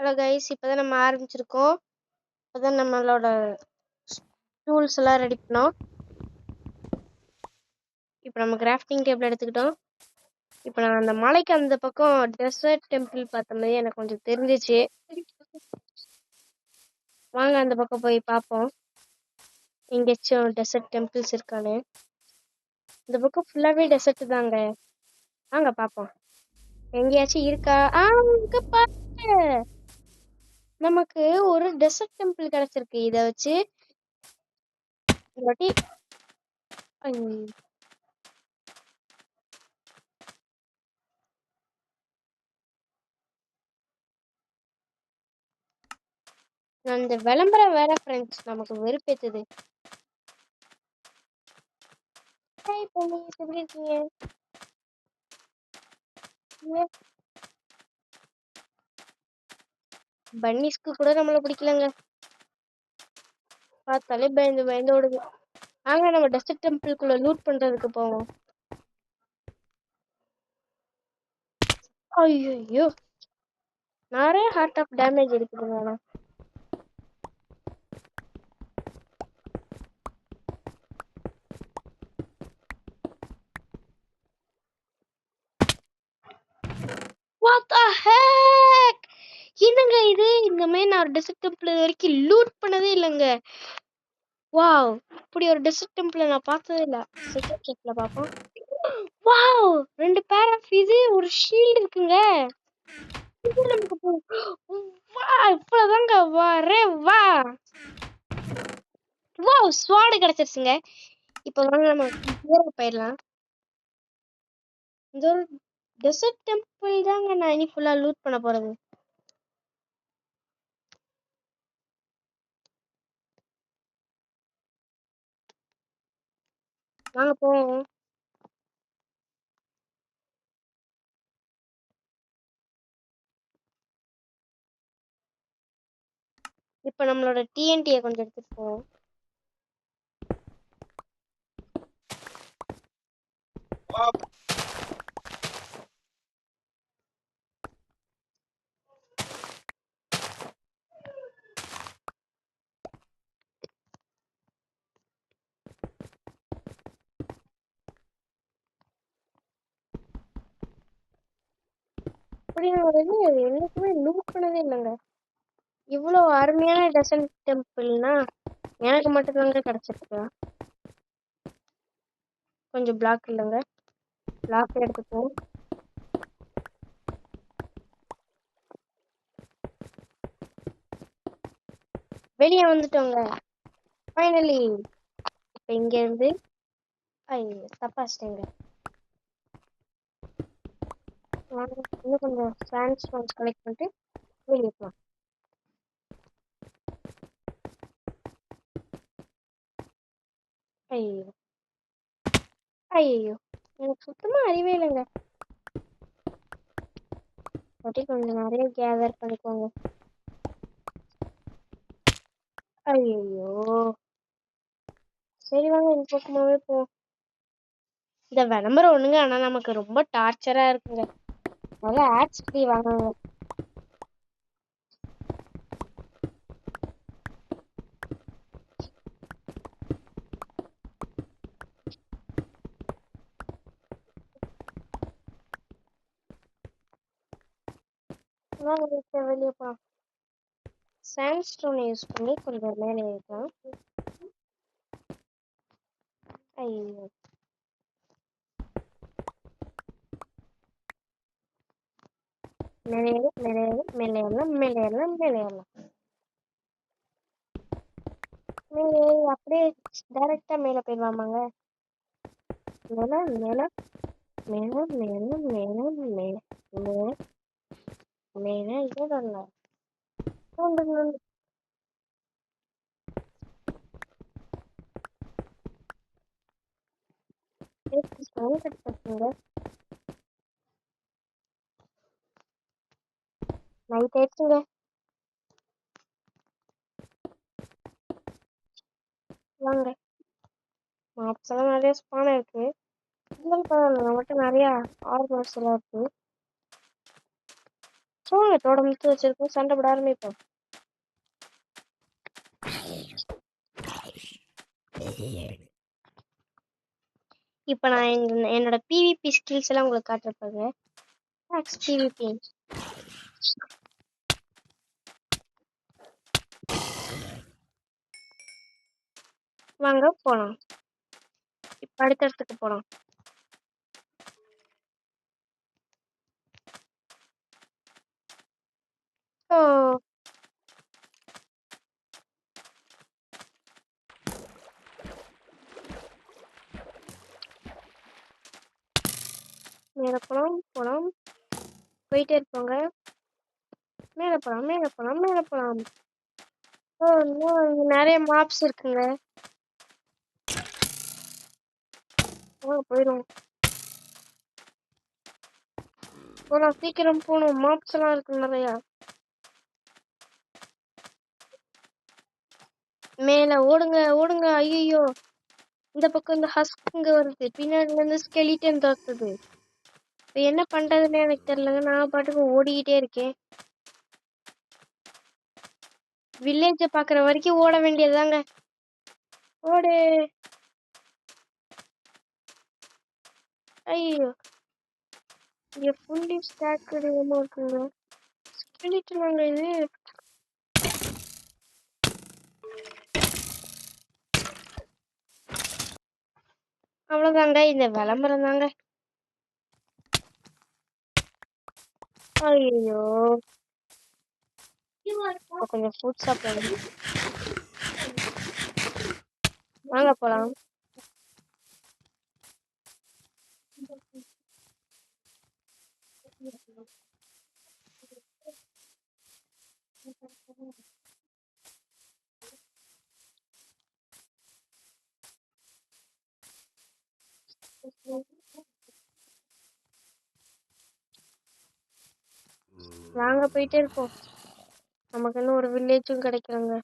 Hello guys, இப்போதான் நம்ம ஆரம்பிச்சிருக்கோம். இப்போதான் நம்மளோட டூல்ஸ் எல்லாம் ரெடி பண்ணோம். இப்போ நம்ம கிராஃப்டிங் டேபிள் எடுத்துக்கிட்டோம். இப்போ நான் அந்த மலைக்கு அந்த பக்கம் டெசர்ட் டெம்பிள் பார்த்த மாதிரி எனக்கு கொஞ்சம் தெரிஞ்சிச்சு. வாங்க அந்த பக்கம் போய் பார்ப்போம், எங்கேயாச்சும் டெசர்ட் டெம்பிள்ஸ் இருக்கான்னு. இந்த பக்கம் ஃபுல்லாகவே டெசர்ட் தாங்க. வாங்க பார்ப்போம் எங்கேயாச்சும் இருக்கா. இங்க பாருங்க, நமக்கு ஒரு டெசர்ட் டெம்பிள் கிடைச்சிருக்கு. இதை வச்சு இந்த வாட்டி அந்த விளம்பரம் வேற ஃப்ரெண்ட்ஸ் நமக்கு வெறுப்பேத்துது. ஹாய் போலீஸ், எப்படி இருக்கீங்க? பன்னிஸ்க்கு கூட நம்மள பிடிக்கலங்க. பார்த்தாலே பயந்து பயந்து ஓடுது. வாங்க நம்ம டெசர்ட் டெம்பிள்குள்ள லூட் பண்றதுக்கு போவோம். ஐயோ, நிறைய ஹார்ட் ஆஃப் டேமேஜ் இருக்குதுங்க. ஆனா what the heck, என்னங்க இது? இந்த மாதிரி நான் டெசர்ட் டெம்பிள் வரைக்கும் லூட் பண்ணதே இல்லைங்க. வாவ், இப்படி ஒரு டெசர்ட் டெம்பிள் நான் பார்த்ததே இல்லை. செகண்ட் கேட்ல பார்ப்போம். வாவ், 2 பேர் ஆஃப் இது ஒரு ஷீல்டு இருக்குங்க. இது நமக்கு வா, இப்பதாங்க வரே வா. வாவ், ஸ்வாட் கிடைச்சிருச்சுங்க. இப்போ வாங்க நம்ம ஹீரோ போயிடலாம். இந்த ஒரு டெசர்ட் டெம்பிள் தாங்க நான் இனி ஃபுல்லா லூட் பண்ண போறது. வாங்க போவோம். இப்போ நம்மளோட டிஎன்டியை கொஞ்சம் எடுத்துட்டு போவோம். அப்படி ஒரு இது என்னைக்குமே லூட் பண்ணதே இல்லைங்க. இவ்வளோ அருமையான டெசர்ட் டெம்பிள்னா எனக்கு மட்டும்தாங்க கிடைச்சிருக்கு. கொஞ்சம் பிளாக் இல்லைங்க, பிளாக் எடுத்துப்போம். வெளியே வந்துட்டோங்க ஃபைனலி. இப்போ இங்க இருந்து தப்பாச்சிட்டேங்க. இன்னும் கொஞ்சம் சாண்ட் ஸ்டோன்ஸ் கலெக்ட் பண்ணிட்டு வெளியே போகலாம். ஐயோ ஐயோ, எனக்கு சுத்தமா அறிவே இல்லைங்க. கொஞ்சம் நிறைய கேதர் பண்ணிக்கோங்க. ஐயோ, சரி வாங்க இந்த பக்கமாவே போ. இந்த விளம்பரம் ஒண்ணுங்க, ஆனா நமக்கு ரொம்ப டார்ச்சரா இருக்குங்க. நல்லா ஆட்ஸ் ஃப்ரீ வாங்குங்க. வெளியே போ. சாண்ட்ஸ்டோன் யூஸ் பண்ணி கொஞ்சம் மேலே ஏறலாம். ஐயோ, மேலே மேலே மேலே ஏறலாம், மேலே ஏறலாம், மேலே ஏறலாம். மேலே அப்படியே டைரக்டா மேலே போயிடலாமாங்க? மேல மேல மேல மேல மேல மேல மேல மேல ஏறல. நைட் ஆயிடுச்சுங்க. வாங்க, மாப்ஸ் எல்லாம் நிறைய ஸ்பான் இருக்கு. இருந்தாலும் பரவாயில்ல, நம்மகிட்ட நிறைய ஆர்மர்ஸ் எல்லாம் இருக்கு. போங்க, தோட முத்து வச்சிருக்கோம், சண்டை போட ஆரம்பிப்போம். இப்ப நான் என்னோட PVP ஸ்கில்ஸ் எல்லாம் உங்களுக்கு காட்டுறப்பாங்க. Maths PVP. வாங்க போலாம். இப்ப அடுத்த இடத்துக்கு போலாம். ஓ, மேல போலாம் போலாம், போயிட்டே இருப்போங்க. மேல போலாம் மேல போலாம் மேல போலாம். ஓ no, இங்க நிறைய மாப்ஸ் இருக்குங்க. போயிடும். போலாம், சீக்கிரம் போகணும். மாப்ஸ் எல்லாம் இருக்கு நிறையா. மேல ஓடுங்க ஓடுங்க. ஐயோ, இந்த பக்கம் இந்த ஹஸ்குங்க வருது, பின்னாடில இருந்து ஸ்கெலிட்டன் தாக்குது. இப்ப என்ன பண்றதுன்னு எனக்கு தெரியலங்க. நான் பாட்டுக்கு ஓடிக்கிட்டே இருக்கேன். வில்லேஜ பாக்குற வரைக்கும் ஓட வேண்டியதுதாங்க. ஓடு. ஐயோ, இங்க ஃபுல்லி ஸ்டாக்டு என்னமோ இருக்குங்க. ஸ்கெலிட்டன் வாங்க இது. அவ்வளவுதாங்க, இந்த விளம்பரம் தாங்க. ஐயோ, கொஞ்சம் ஃபுட் சாப்பிடலாம். வாங்க போலாம். வாங்க போயிட்டே இருப்போம். நமக்கு இன்னும் ஒரு வில்லேஜும் கிடைக்கலங்க.